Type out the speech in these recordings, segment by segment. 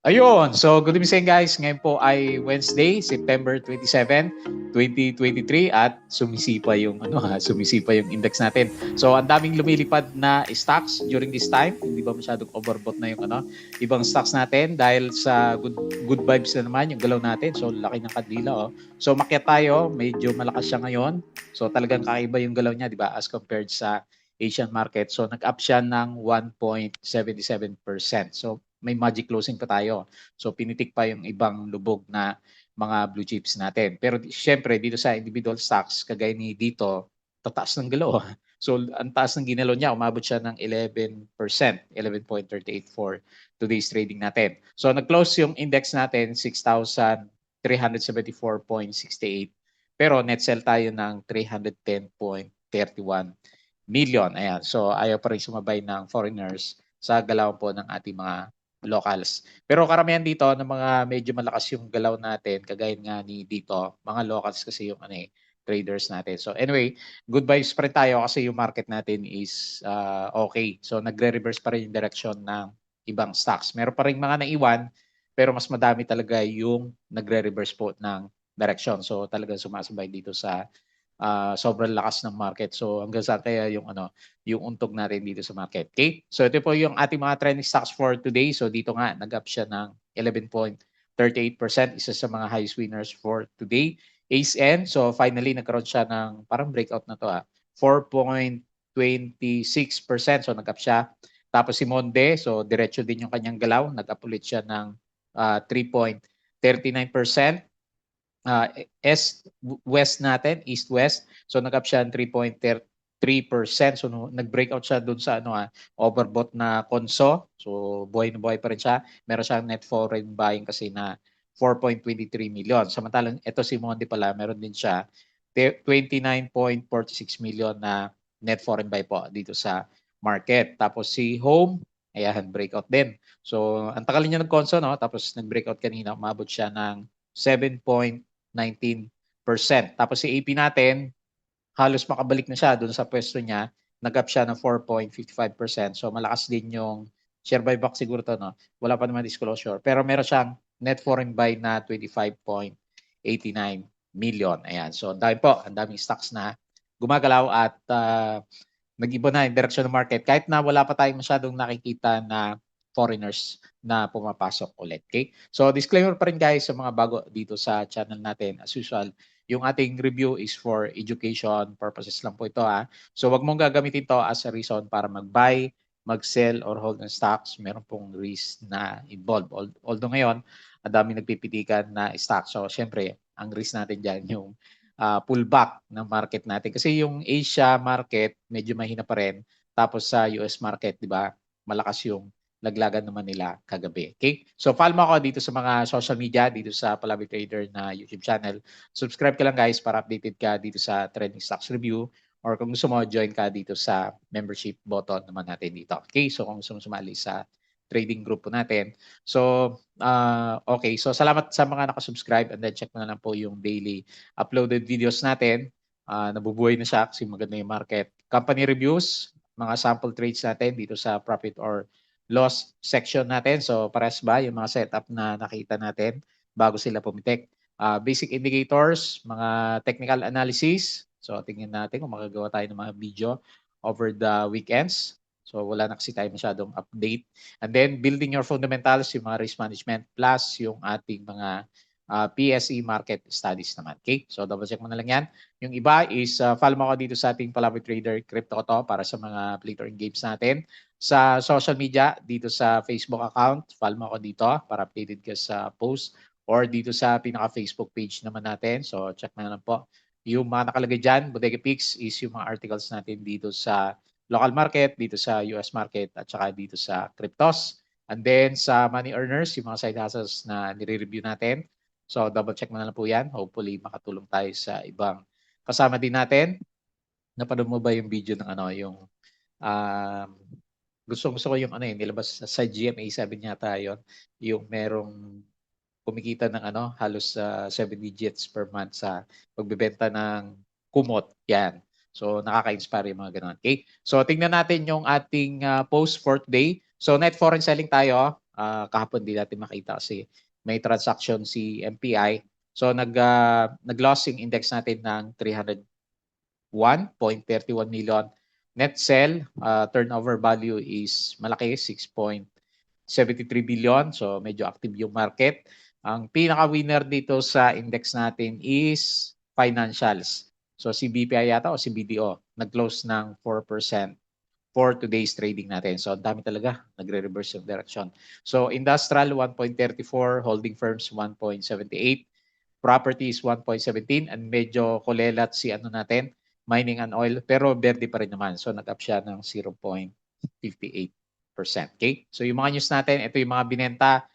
Ayun, so good evening guys. Ngayon po ay Wednesday, September 27, 2023 at sumisipa yung sumisipa yung index natin. So ang daming lumilipad na stocks during this time. Hindi ba masyadong overbought na yung ibang stocks natin dahil sa good vibes na naman yung galaw natin. So laki ng kandila So makyat tayo, medyo malakas siya ngayon. So talagang kakaiba yung galaw niya, di ba, as compared sa Asian market. So nag-up siya ng 1.77%. So may magic closing pa tayo. So pinitik pa yung ibang lubog na mga blue chips natin. Pero syempre dito sa individual stocks, kagaya ni dito, tataas ng galaw. So ang taas ng ginalo niya, umabot siya ng 11%, 11.38 for today's trading natin. So nag-close yung index natin 6,374.68. Pero net sell tayo ng 310.31 million. Ayan. So ayaw pa rin sumabay ng foreigners sa galaw po ng ating mga locals. Pero karamihan dito ng mga medyo malakas yung galaw natin, kagaya nga ni dito, mga locals kasi yung traders natin. So anyway, good vibes pa rin tayo kasi yung market natin is okay. So nagre-reverse pa rin yung direction ng ibang stocks. Meron pa rin mga naiwan, pero mas madami talaga yung nagre-reverse po ng direction. So talagang sumasabay dito sa sobrang lakas ng market. So hanggang saan kaya yung untog natin dito sa market. Okay? So ito po yung ating mga trending stocks for today. So dito nga nag-up siya ng 11.38%, isa sa mga highest winners for today. ACN, so finally nagkaroon siya ng parang breakout na to 4.26%. So nag-up siya. Tapos si Monde, so diretso din yung kanyang galaw, nag-up ulit siya ng 3.39%. West natin, East-West. So nag-up siya ng 3.3%. So nag-breakout siya dun sa overbought na Conso. So buhay na buhay pa rin siya. Meron siyang net foreign buying kasi na 4.23 million. Samantalang ito si Monde pala, meron din siya 29.46 million na net foreign buy po dito sa market. Tapos si Home, ayan, breakout din. So ang tagal niya nag-Conso, no? Tapos nag-breakout kanina, umabot siya ng 7.19%. Tapos si AP natin, halos makabalik na siya doon sa pwesto niya. Nag-up siya ng 4.55%. So malakas din yung share buyback siguro to, no? Wala pa naman disclosure. Pero meron siyang net foreign buy na 25.89 million. Ayan. So ang dami po, ang daming stocks na gumagalaw at nag-iba na yung direction ng market kahit na wala pa tayong masyadong nakikita na foreigners na pumapasok ulit. Okay? So disclaimer pa rin guys sa mga bago dito sa channel natin. As usual, yung ating review is for education purposes lang po ito So wag mong gagamitin to as a reason para mag-buy, mag-sell or hold ng stocks. Meron pong risk na involved. Although ngayon, ang dami nagpipitikan na stocks. So syempre, ang risk natin dyan yung pullback ng market natin. Kasi yung Asia market, medyo mahina pa rin. Tapos sa US market, di ba, malakas yung laglagan naman nila kagabi. Okay? So follow mo ako dito sa mga social media, dito sa Palabi Trader na YouTube channel. Subscribe ka lang guys para updated ka dito sa Trending Stocks Review, or kung gusto mo, join ka dito sa membership button naman natin dito. Okay? So kung gusto mo sumali sa trading group po natin. So, okay. So salamat sa mga nakasubscribe, and then check mo na lang po yung daily uploaded videos natin. Nabubuhay na siya kasi maganda yung market. Company reviews, mga sample trades natin dito sa profit or loss section natin. So pares ba yung mga setup na nakita natin bago sila pumitik. Basic indicators, mga technical analysis. So tingnan natin kung makagawa tayo ng mga video over the weekends. So wala na kasi tayo masyadong update. And then building your fundamentals, yung mga risk management plus yung ating mga PSE market studies naman. Okay? So double check mo na lang yan. Yung iba is follow mo ako dito sa ating Palabi Trader Crypto to para sa mga play to earn games natin. Sa social media, dito sa Facebook account, follow mo ako dito para updated ka sa post, or dito sa pinaka-Facebook page naman natin. So check na lang po. Yung mga nakalagay dyan, Bodega Picks is yung mga articles natin dito sa local market, dito sa US market, at saka dito sa cryptos. And then sa money earners, yung mga side hustles na nire-review natin. So double check mo na lang po yan. Hopefully makatulong tayo sa ibang kasama din natin. Napanood mo ba yung video ng yung um, gusto ko yung nilabas sa GMA 7 yata yon, yung merong kumikita ng halos 7 digits per month sa pagbebenta ng kumot. Yan. So nakaka-inspire yung mga ganun. Okay? So tingnan natin yung ating post for today. So net foreign selling tayo. kahapon di natin makita kasi may transaction si MPI. So nag-loss yung index natin ng 301.31 million. Net sell, turnover value is malaki, 6.73 billion. So medyo active yung market. Ang pinaka-winner dito sa index natin is financials. So si BPI yata o si BDO, nag-close ng 4% for today's trading natin. So ang dami talaga, nagre-reverse yung direction. So industrial 1.34, holding firms 1.78, properties 1.17, and medyo kulelat si ano natin, mining and oil, pero verde pa rin naman. So nag-up siya ng 0.58%. Okay? So yung mga news natin, ito yung mga binenta,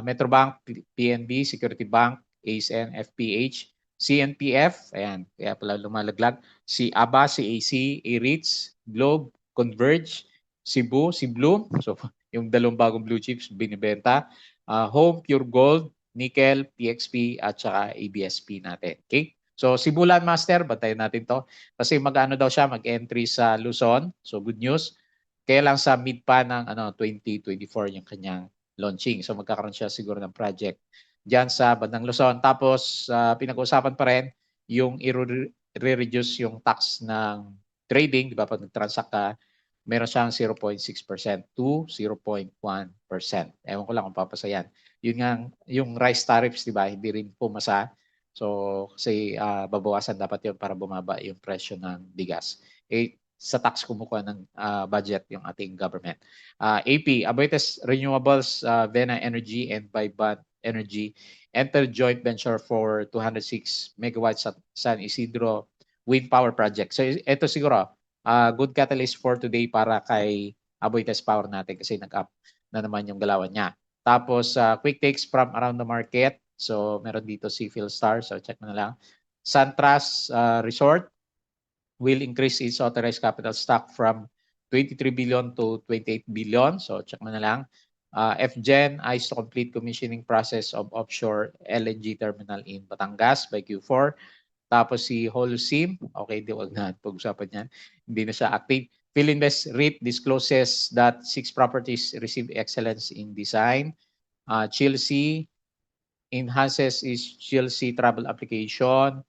Metrobank, PNB, Security Bank, ASN, FPH, CNPF, ayan, kaya pala lumalaglag, si ABA, CAC, A-REITs, Globe, Converge, Cebu, si Bloom, so yung dalawang bagong blue chips binibenta, Home, Pure Gold, Nickel, PXP, at saka ABSP natin. Okay? So Cebu Landmaster, bantayan natin to. Kasi mag-ano daw siya, mag-entry sa Luzon. So good news. Kaya lang sa mid pa ng 2024 yung kanyang launching. So magkakaroon siya siguro ng project diyan sa bandang Luzon. Tapos pinag-uusapan pa rin yung i-reduce yung tax ng trading, di ba? Pag nag-transact ka, meron siyang 0.6% to 0.1%. Ewan ko lang kung papasa yan. Yun nga, yung rice tariffs, di ba? Hindi rin pumasa. So, kasi babawasan dapat yun para bumaba yung presyo ng bigas. Sa tax kumukuha ng budget yung ating government. AP, Aboitiz Renewables, Vena Energy, and Viban Energy enter joint venture for 206 megawatts at San Isidro wind power project. So, ito siguro, good catalyst for today para kay Aboitiz Power natin kasi nag-up na naman yung galawan niya. Tapos, quick takes from around the market. So, meron dito si Philstar. So, check mo na lang. Santras Resort will increase its authorized capital stock from 23 billion to 28 billion. So, check mo na lang. FGen eyes to complete commissioning process of offshore LNG terminal in Batangas by Q4. Tapos si Holcim, okay, di wag na pag-usapan yan. Hindi na siya active. Philinvest REIT discloses that 6 properties receive excellence in design. Chelsea enhances its Chelsea travel application.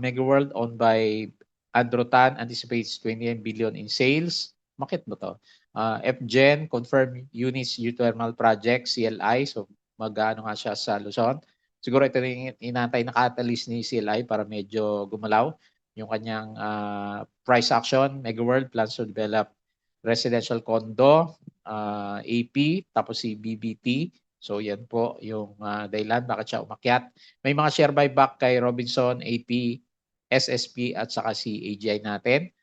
Megaworld owned by Androtan anticipates 29 billion in sales. Bakit ba to? FGen confirm units geothermal project, CLI. So mag-ano nga siya sa Luzon. Siguro ito yung inantay na catalyst ni CLI para medyo gumalaw yung kanyang price action. Megaworld plans to develop residential condo, AP, tapos si BBT. So yan po yung dahilan bakit siya umakyat. May mga share buyback kay Robinson, AP, SSP at saka si AGI natin.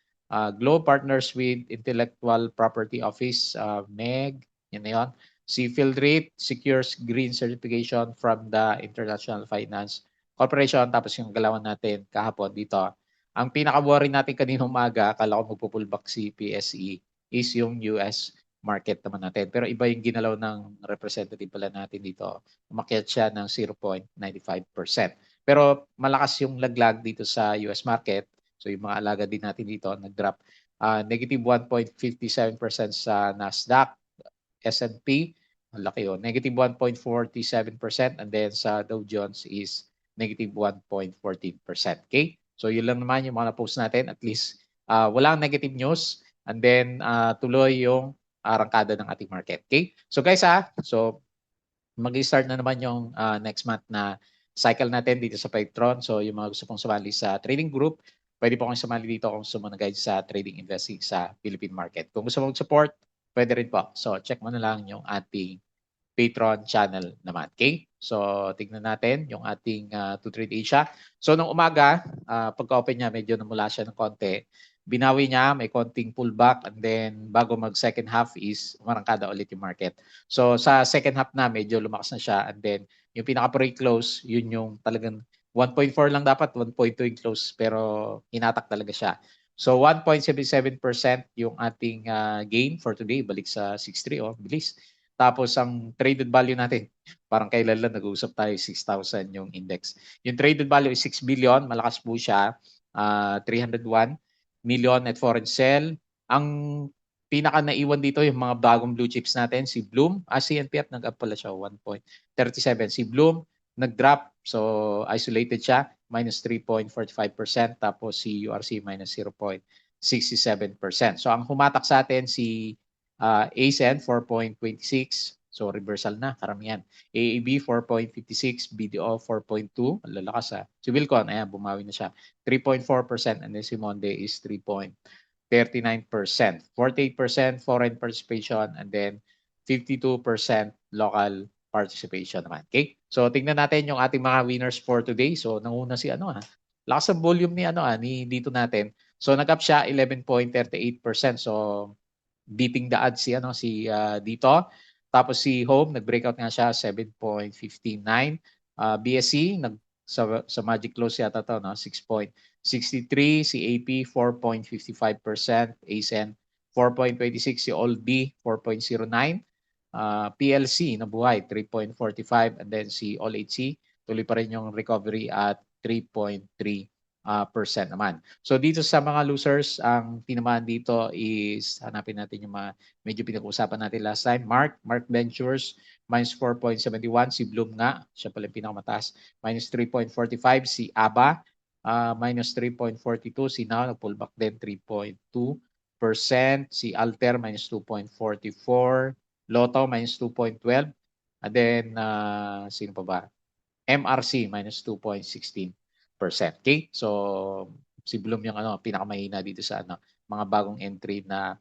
Globe partners with Intellectual Property Office, MEG, yan na yun. Si Philrate secures green certification from the International Finance Corporation. Tapos yung galawan natin kahapon dito. Ang pinaka-worry natin kanina umaga, akala ko magpo-pullback si PSE, is yung US market naman natin. Pero iba yung ginalaw ng representative pala natin dito. Umakyat siya ng 0.95%. Pero malakas yung laglag dito sa US market. So yung mga alaga din natin dito nag-drop. Negative 1.57% sa Nasdaq, S&P, ang laki yun. Negative 1.47%, and then sa Dow Jones is negative 1.14%. Okay? So yun lang naman yung mga na-post natin. At least walang negative news, and then tuloy yung arangkada ng ating market. Okay? So guys, so mag-start na naman yung next month na cycle natin dito sa Paytron. So yung mga gusto pong sumali sa trading group, pwede po kong sumali dito kung gusto mo na guide sa trading investing sa Philippine market. Kung gusto mo mag-support, pwede rin po. So check mo na lang yung ating Patreon channel naman. Okay? So tignan natin yung ating To Trade Asia. So nung umaga, pagka-open niya, medyo namula siya ng konti. Binawi niya, may konting pullback, and then bago mag second half is umarangkada ulit yung market. So sa second half na, medyo lumakas na siya, and then yung pinaka-pre-close, yun yung talagang 1.4 lang dapat, 1.2 yung close, pero hinatak talaga siya. So 1.77% yung ating gain for today. Balik sa 6.3, bilis. Tapos ang traded value natin, parang kailan lang nag-uusap tayo, 6,000 yung index. Yung traded value is 6 billion, malakas po siya, 301 million net foreign sell. Ang pinaka naiwan dito yung mga bagong blue chips natin, si Bloom, CNPF nag-up pala siya 1.37. Si Bloom nag-drop, so isolated siya, minus 3.45%, tapos si URC minus 0.67%. So ang humatak sa atin si ASEN 4.26, so reversal na karamihan. AAB 4.56, BDO 4.2, ang lalakas ha. Si Wilcon, ayan, bumawi na siya, 3.4%, and then si Monde is 3.39%. 48% foreign participation, and then 52% local participation naman. Okay? So tingnan natin yung ating mga winners for today. So nanguna si lakas ang volume ni ni dito natin. So nag-up siya 11.38%. So beating the odds si dito. Tapos si Home nag-breakout nga siya 7.59. BSC sa Magic Close yata to 6.63, si AP 4.55%, ASEN 4.26, si All-B 4.09, PLC nabuhay 3.45, and then si All-HC tuloy pa rin yung recovery at 3.3% naman. So dito sa mga losers, ang tinamaan dito is, hanapin natin yung mga medyo pinag-uusapan natin last time. Mark Ventures, minus 4.71. Si Bloom nga, siya pala yung pinakamataas, minus 3.45. Si ABA, minus 3.42. Si Now, nag-pullback din 3.2%. Si Alter, minus 2.44. Lotto, minus 2.12. And then, sino pa ba? MRC, minus 2.16%. Okay? So, si Bloom yung pinakamahina dito sa mga bagong entry na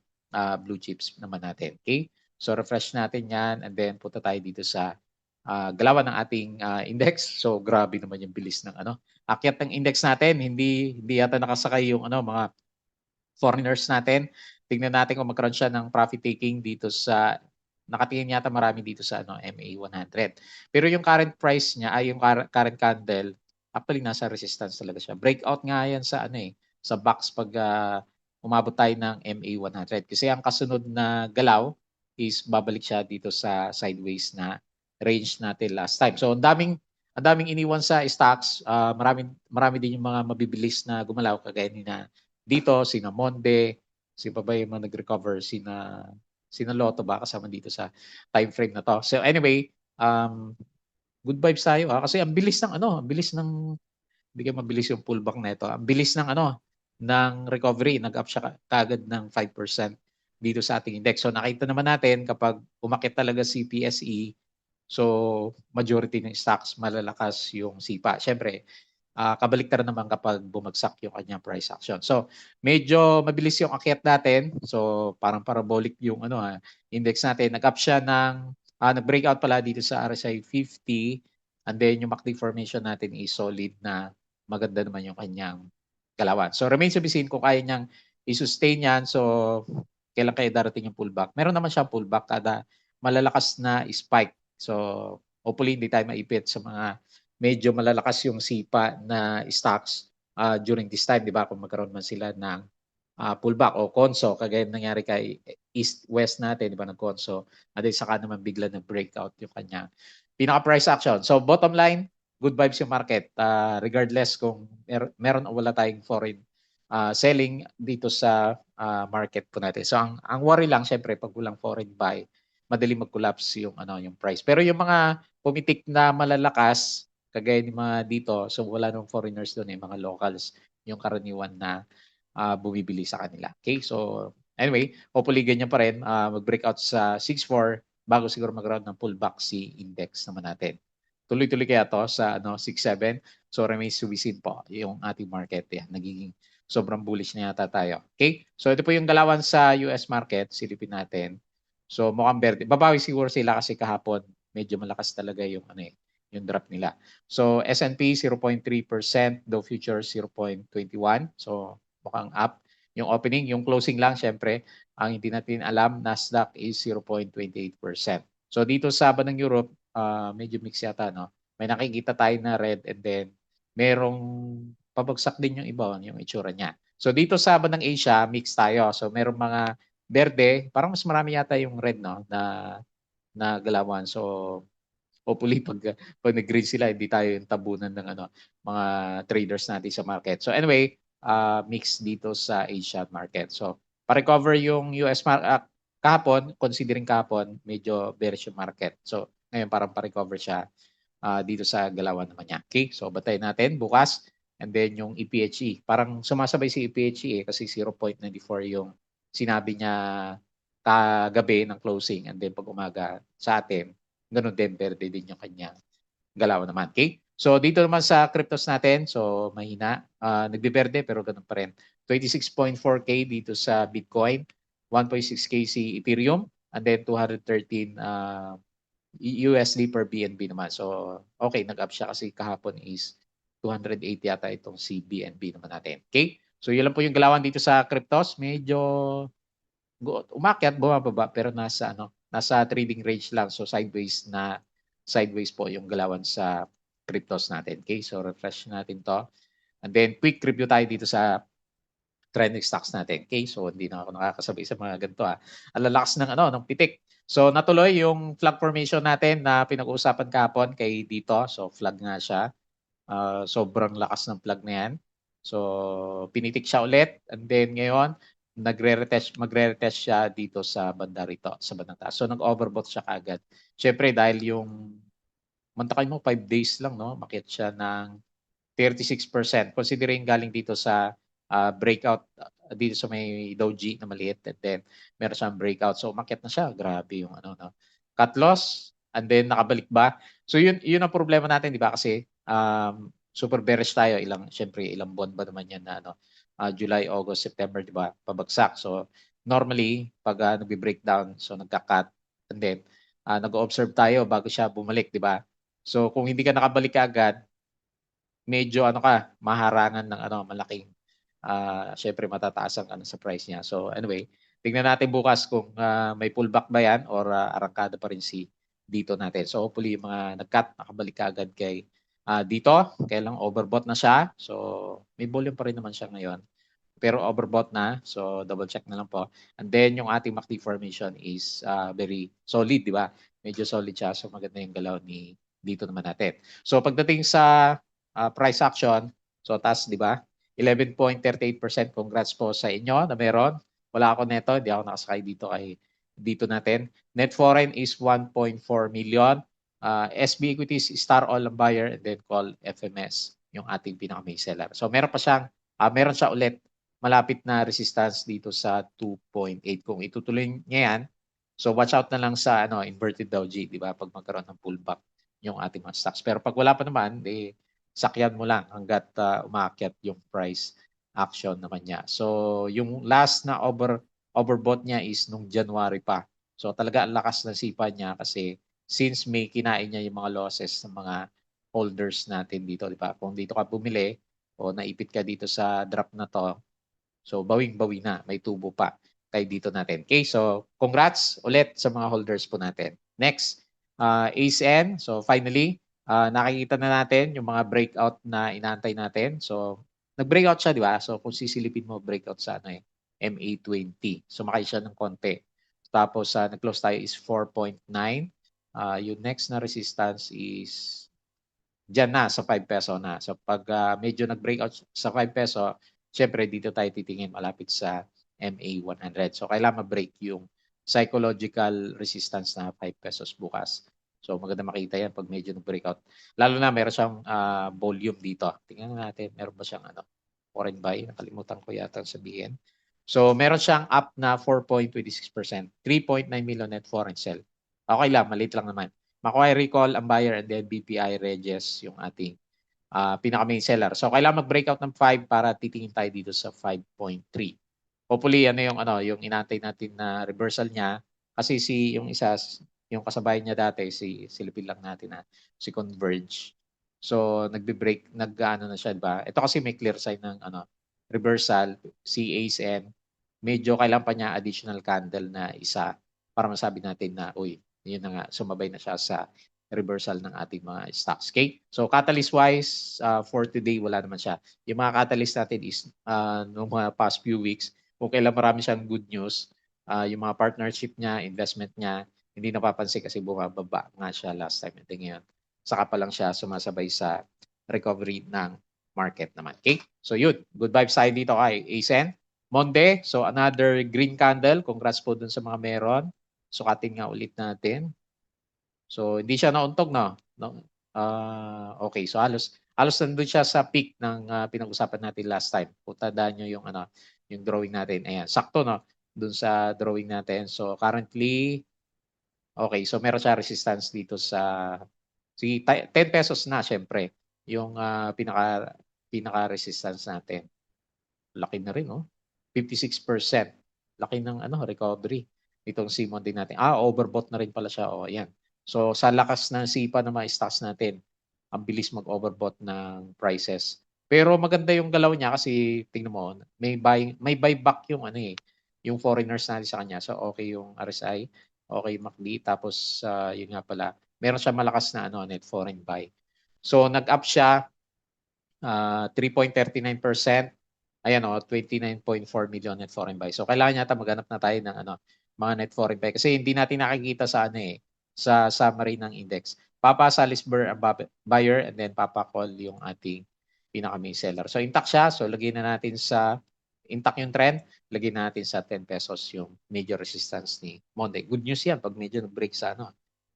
blue chips naman natin. Okay? So, refresh natin yan, and then punta tayo dito sa galawan ng ating index. So, grabe naman yung bilis ng akyat ng index natin. Hindi yata nakasakay yung mga foreigners natin. Tingnan natin kung magkaroon siya ng profit taking dito sa, nakatingin yata marami dito sa MA100. Pero yung current price niya, yung current candle, actually nasa resistance talaga siya. Breakout nga yan sa sa box pag umabot tayo ng MA100. Kasi ang kasunod na galaw is babalik siya dito sa sideways na range natin last time. So ang daming iniwan sa stocks, marami din yung mga mabibilis na gumalaw kagaya ni na dito, sina Monde, si pa ba yung mga nag-recover, sina Lotto ba kasama dito sa time frame na to. So anyway, good vibes tayo kasi ang bilis ng hindi ka mabilis yung pullback na ito. Ang bilis ng ng recovery, nag-up siya kagad ng 5% dito sa ating index. So nakita naman natin kapag umakit talaga si PSE, so majority ng stocks malalakas yung sipa. Syempre, kabaliktaran naman kapag bumagsak yung kanyang price action. So, medyo mabilis yung akyat natin. So, parang parabolic yung index natin. Nag-up siya ng nag-breakout pala dito sa RSI 50, and then yung MACD formation natin is solid na maganda naman yung kanyang galawan. So, remains to be seen kung kaya niyang i-sustain yan. So, kailan kaya darating yung pullback? Meron naman siya pullback kada malalakas na spike. So, hopefully hindi tayo maipit sa mga medyo malalakas yung sipa na stocks during this time, di ba? Kung magkaroon man sila ng pullback o konso, kagaya nangyari kay East-West natin, di ba, ng konso, at then saka naman bigla nag-breakout yung kanya pinaka-price action. So, bottom line, good vibes yung market. Regardless kung meron o wala tayong foreign selling dito sa market po natin. So, ang worry lang, syempre, pag walang foreign buy, madali mag-collapse yung yung price. Pero yung mga pumitik na malalakas, kagaya ni mga dito, so wala nang foreigners doon mga locals yung karaniwan na bumibili sa kanila. Okay, so anyway, hopefully ganyan pa rin, mag-breakout sa 6.4 bago siguro mag-round ng pullback si index naman natin. Tuloy-tuloy kaya to sa 6.7, so remains to be seen po yung ating market. Yan, nagiging sobrang bullish na yata tayo. Okay, so ito po yung galawan sa US market, silipin natin. So mukhang berde. Babawi siguro sila kasi kahapon medyo malakas talaga yung yung drop nila. So S&P 0.3%, Dow Futures 0.21. So mukhang up yung opening, yung closing lang syempre ang hindi natin alam. Nasdaq is 0.28%. So dito sa bandang Europe, medyo mix yata May nakikita tayo na red, and then merong pabagsak din yung iba, yung itsura niya. So dito sa bandang Asia, mix tayo. So merong mga berde, parang mas marami yata yung red na galawan. So hopefully pag nag-green sila, hindi tayo yung tabunan ng mga traders natin sa market. So anyway, mix dito sa Asian market. So pa-recover yung kahapon, considering kahapon, medyo bearish yung market. So, ngayon parang pa-recover siya dito sa galawan naman niya. Okay, so batayin natin bukas. And then yung EPHE, parang sumasabay si EPHE kasi 0.94 yung sinabi niya kagabi ng closing. And then pag umaga sa atin, ganun din, berde din yung kanya galawan naman. Okay, so dito naman sa cryptos natin, so mahina. Nagbiberde pero ganun pa rin. 26.4K dito sa Bitcoin, 1.6K si Ethereum, and then 213 USD per BNB naman. So, okay, nag-up siya kasi kahapon is 280 yata itong si BNB naman natin. Okay? So, yun lang po yung galawan dito sa cryptos. Medyo umakyat, bumababa, pero nasa trading range lang. So, sideways po yung galawan sa cryptos natin. Okay? So, refresh natin to. And then, quick review tayo dito sa trending stocks natin. Okay? So, hindi na ako nakakasabay sa mga ganito. Ang lalakas ng pitik. So, natuloy yung flag formation natin na pinag-uusapan kahapon kay dito. So, flag nga siya. Sobrang lakas ng flag na yan. So, pinitik siya ulit. And then, ngayon, magre-retest siya dito sa banda rito, sa bandang taas. So, nag-overbought siya kaagad. Siyempre, dahil mantakay mo, 5 days lang, no? Makit siya ng 36%. Considering galing dito sa breakout dito sa may doji na maliit, and then meron siyang breakout. So umakyat na siya. Grabe yung no. Cut loss, and then nakabalik ba? So yun ang problema natin, di ba? Kasi super bearish tayo. Syempre ilang buwan ba naman yan na July, August, September, di ba? Pabagsak. So normally pag nagbe-breakdown, so nagka-cut, and then nag-observe tayo bago siya bumalik, di ba? So kung hindi ka nakabalik agad, medyo maharangan ng malaking syempre matataas ang sa price niya. So anyway, tingnan natin bukas kung may pullback ba yan or arangkada pa rin si dito natin. So hopefully yung mga nag-cut nakabalik agad kay dito, kaya lang overbought na siya. So may volume pa rin naman siya ngayon. Pero overbought na. So double check na lang po. And then yung ating MACD formation is very solid, di ba? Medyo solid siya. So maganda yung galaw ni dito naman natin. So pagdating sa price action, so taas, di ba? 11.38%. Congrats po sa inyo na meron. Wala ako neto, hindi ako nakasakay dito natin. Net foreign is 1.4 million. SB equities, Star All Buyer, and then call FMS, yung ating pinaka-main seller. So meron siya ulit malapit na resistance dito sa 2.8. Kung itutuloy niya yan, so watch out na lang sa inverted doji, di ba? Pag magkaroon ng pullback yung ating mga stocks. Pero pag wala pa naman, sakyan mo lang hanggat umaakyat yung price action naman niya. So yung last na overbought niya is nung January pa. So talaga ang lakas ng sipa niya kasi since may kinain niya yung mga losses ng mga holders natin dito, di ba? Kung dito ka bumili o naipit ka dito sa drop na to, so bawing-bawi na, may tubo pa kay dito natin. Okay, so congrats ulit sa mga holders po natin. Next, ACN. So finally, nakikita na natin yung mga breakout na inaantay natin. So nag-breakout siya, di ba? So kung sisilipin mo, breakout sa MA20. Sumakay siya ng konti. Tapos nag-close tayo is 4.9. Yung next na resistance is dyan na sa 5 peso na. So pag medyo nag-breakout sa 5 peso, syempre dito tayo titingin malapit sa MA100. So kailangan ma-break yung psychological resistance na 5 pesos bukas. So maganda makita yan pag medyo nag-breakout. Lalo na meron siyang volume dito. Tingnan natin, meron ba siyang foreign buy? Nakalimutan ko yata sabihin. So meron siyang up na 4.26%. 3.9 million net foreign sell. Okay lang, maliit lang naman. Macquarie Recall ang buyer, and then BPI Regis yung ating pinaka-main seller. So kailangan mag-breakout ng 5 para titingin tayo dito sa 5.3. Hopefully yung inaantay natin na reversal niya kasi yung kasabay niya dati silipin lang natin si Converge. So nag-ano na siya, diba? Ito kasi may clear sign ng reversal, si ACN. Medyo kailangan pa niya additional candle na isa para masabi natin na yun na nga, sumabay na siya sa reversal ng ating mga stocks. Okay? So catalyst wise, for today, wala naman siya. Yung mga catalyst natin is noong mga past few weeks, kung kailan marami siyang good news, yung mga partnership niya, investment niya, hindi napapansin kasi bumababa nga siya last time. Ito ngayon, saka pa lang siya sumasabay sa recovery ng market naman. Okay? So yun, good vibes tayo dito kay ASEN. Monde, so another green candle. Congrats po dun sa mga meron. Sukatin nga ulit natin. So hindi siya nauntog, no? Okay, so halos nandun siya sa peak ng pinag-usapan natin last time. Kung tandaan nyo yung drawing natin. Ayan, sakto, no? Dun sa drawing natin. So currently, okay, so meron siya resistance dito sa 10 pesos na, syempre. Yung pinaka resistance natin. Laki na rin, no? 56%. Laki ng recovery itong Simon din natin. Overbought na rin pala siya. Ayan. So sa lakas ng sipa ng mga stocks natin, ang bilis mag-overbought ng prices. Pero maganda yung galaw niya kasi tingnan mo, may buyback yung yung foreigners natin sa kanya. So okay yung RSI, okay MACD, tapos yun nga pala, meron siya malakas na net foreign buy. So nag-up siya 3.39%. Ayan 29.4 million net foreign buy. So kailangan yata maghanap na tayo ng mga net foreign buy kasi hindi natin nakikita sa sa summary ng index. Papa Salisbury ang buyer and then Papa Call yung ating pinaka-main seller. So intact siya. So lagyan na natin sa intact yung trend, lagyan natin sa 10 pesos yung major resistance ni Monday. Good news yan pag medyo nag-break sa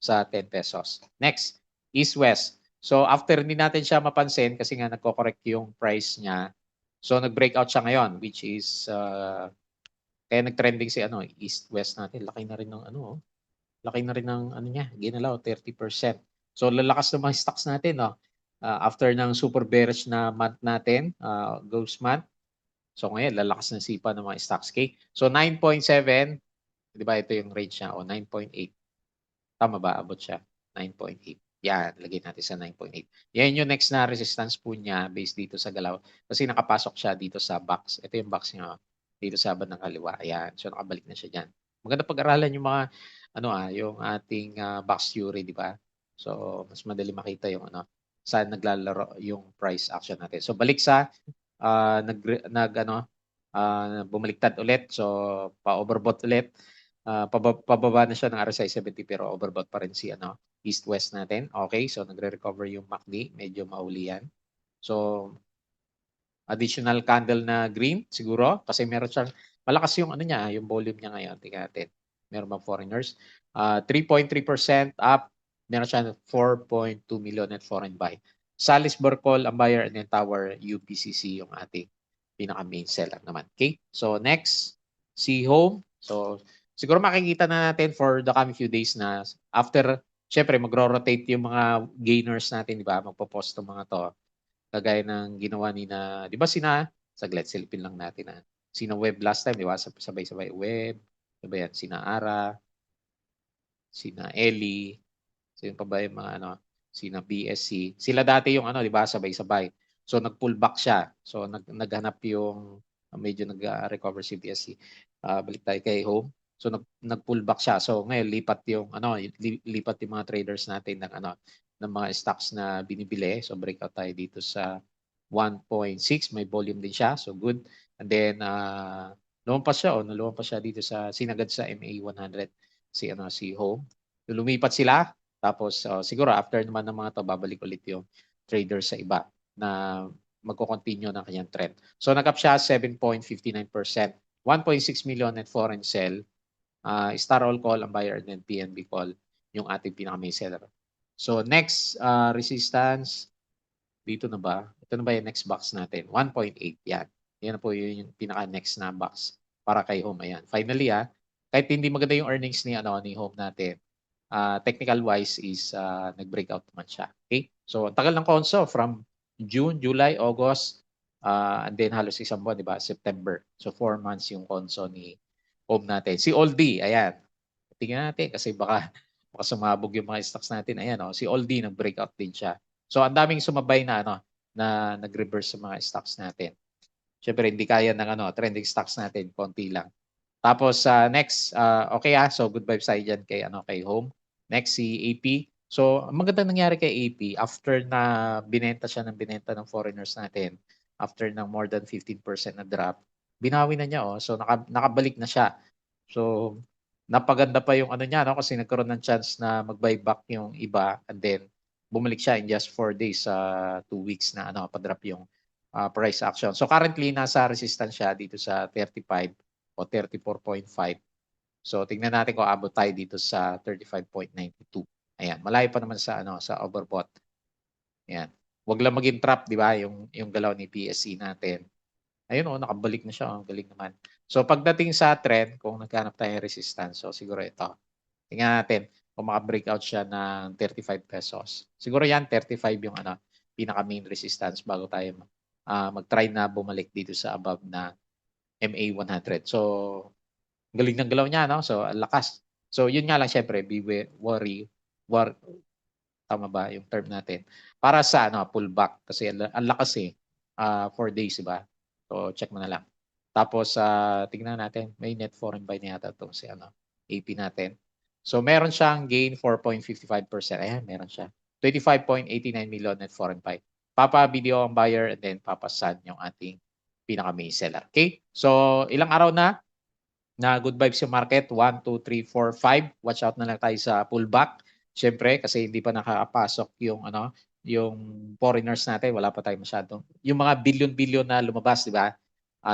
sa 10 pesos. Next, East West. So after hindi natin siya mapansin kasi nga nagko-correct yung price niya. So nag-breakout siya ngayon which is kaya nag-trending si East West natin. Laki na rin ng laki na rin ng niya, ginalaw 30%. So lalakas ng mga stocks natin after ng super bearish na month natin, ghost month. So ngayon lalakas ng sipa ng mga stocks. Okay? So 9.7, 'di ba ito yung range niya 9.8. Tama ba? Abot siya 9.8. Yan, lagay natin sa 9.8. Yan yung next na resistance po niya based dito sa galaw. Kasi nakapasok siya dito sa box. Ito yung box niya dito sa bandang kaliwa. Ayan. So nakabalik na siya diyan. Maganda pag-aralan yung mga yung ating box theory, di ba? So mas madali makita yung saan naglalaro yung price action natin. So balik sa bumaliktad ulit. So pa-overbought ulit. Pababa na siya ng RSI 70 pero overbought pa rin si East-West natin. Okay, so nagre-recover yung MACD. Medyo mauli yan. So additional candle na green siguro kasi meron siyang malakas yung niya, yung volume niya ngayon. Tingnan natin. Meron bang foreigners? 3.3% up. Meron siya 4.2 million net foreign buy. Salisbury Call ang buyer and then Tower UPCC yung ating pinaka-main seller naman. Okay? So next, si Home. So siguro makikita na natin for the coming few days na after, syempre magro-rotate yung mga gainers natin, di ba? Magpo-post ng mga to. Kagaya ng ginawa ni di ba saglit, silipin lang natin sina Web last time, di ba? Sabay-sabay Web, di ba yan? Sina Ara, sina Ellie, sino pa ba yung mga sina BSC. Sila dati yung di ba? Sabay-sabay. So nag-pull back siya. So naghanap yung medyo nag-recover si BSC. Balik tayo kay Home. So nag-pull back siya. So ngayon lipat yung lipat yung mga traders natin ng mga stocks na binibili. So breakout tayo dito sa 1.6, may volume din siya. So good. And then lumampas siya dito sa sinagad sa MA100 si Home. Lumipat sila. Tapos siguro after naman ng mga to babalik ulit yung traders sa iba na magko-continue ng kanyang trend. So nag-up siya 7.59%. 1.6 million net foreign sell. Star All Call ang buyer and then PNB Call yung ating pinaka-main seller. So next resistance dito na ba? Ito na ba yung next box natin? 1.8 yan. Yan na po yung pinaka-next na box para kay Home. Ayan. Finally kahit hindi maganda yung earnings ni Home natin, technical wise is nag-breakout naman siya. Okay? So ang tagal ng konso from June, July, August, and then halos isang buwan, di ba? September. So 4 months yung konso ni Home natin. Si Oldie, ayan. Tingnan natin kasi baka sumabog yung mga stocks natin. Ayan, si Oldie nag-breakout din siya. So ang daming sumabay na na nag-reverse sa mga stocks natin. Syempre hindi kaya ng trending stocks natin, konti lang. Tapos next, okay so good vibes tayo diyan kay Home. Next si AP. So ang magandang nangyari kay AP after na binenta siya ng foreigners natin, after ng more than 15% na drop, binawi na niya so nakabalik na siya. So napaganda pa yung niya kasi nagkaroon ng chance na mag-buy back yung iba and then bumalik siya in just 4 days 2 weeks na pa-drop yung price action. So currently nasa resistance siya dito sa 35 o 34.5. So tingnan natin kung abot tayo dito sa 35.92. Ayan, malayo pa naman sa sa overbought. Ayan. Wag lang maging trap, di ba? Yung galaw ni PSE natin. Ayun nakabalik na siya. Ang galing naman. So pagdating sa trend, kung naghanap tayo ng resistance, so siguro ito. Tingnan natin kung maka-breakout siya ng 35 pesos. Siguro yan 35 yung pinaka main resistance bago tayo mag-try na bumalik dito sa above na MA 100. So galing ng galaw niya, no? So ang lakas. So yun nga lang syempre, tama ba yung term natin? Para sa pullback kasi ang lakas 4 days, diba? So check mo na lang. Tapos tingnan natin, may net foreign buy na yata itong si AP natin. So meron siyang gain 4.55%. Ayan, meron siya. 25.89 million net foreign buy. Papa-video ang buyer and then papasan yung ating pinaka-main seller. Okay? So ilang araw na good vibes yung market. 1, 2, 3, 4, 5. Watch out na lang tayo sa pullback. Siyempre, kasi hindi pa nakakapasok yung yung foreigners natin. Wala pa tayo masyadong. Yung mga billion-billion na lumabas, di ba?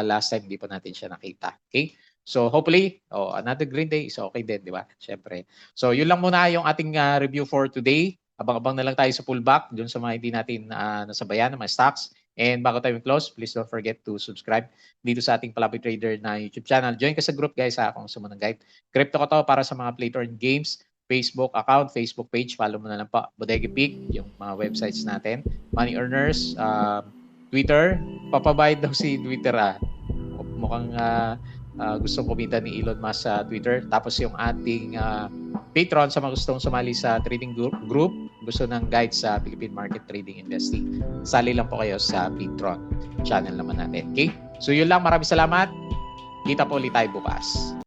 Last time, hindi pa natin siya nakita. Okay? So, hopefully, another green day is okay din, di ba? Siyempre. So, yun lang muna yung ating review for today. Abang-abang na lang tayo sa pullback dun sa mga hindi natin nasabayan ng mga stocks. And bago tayo close, please don't forget to subscribe dito sa ating Palaboy Trader na YouTube channel. Join ka sa group, guys, kung gusto mo ng guide. Crypto ko to para sa mga play to earn games. Facebook account, Facebook page, follow mo na lang po. Bodega Peak, yung mga websites natin. Money Earners, Twitter. Papabayad daw si Twitter mukhang gustong kumita ni Elon Musk sa Twitter. Tapos yung ating Patreon sa mga gustong sumali sa trading group, gusto ng guide sa Philippine Market Trading Investing. Sali lang po kayo sa Patreon channel naman natin. Okay? So yun lang, maraming salamat. Kita po ulit tayo bukas.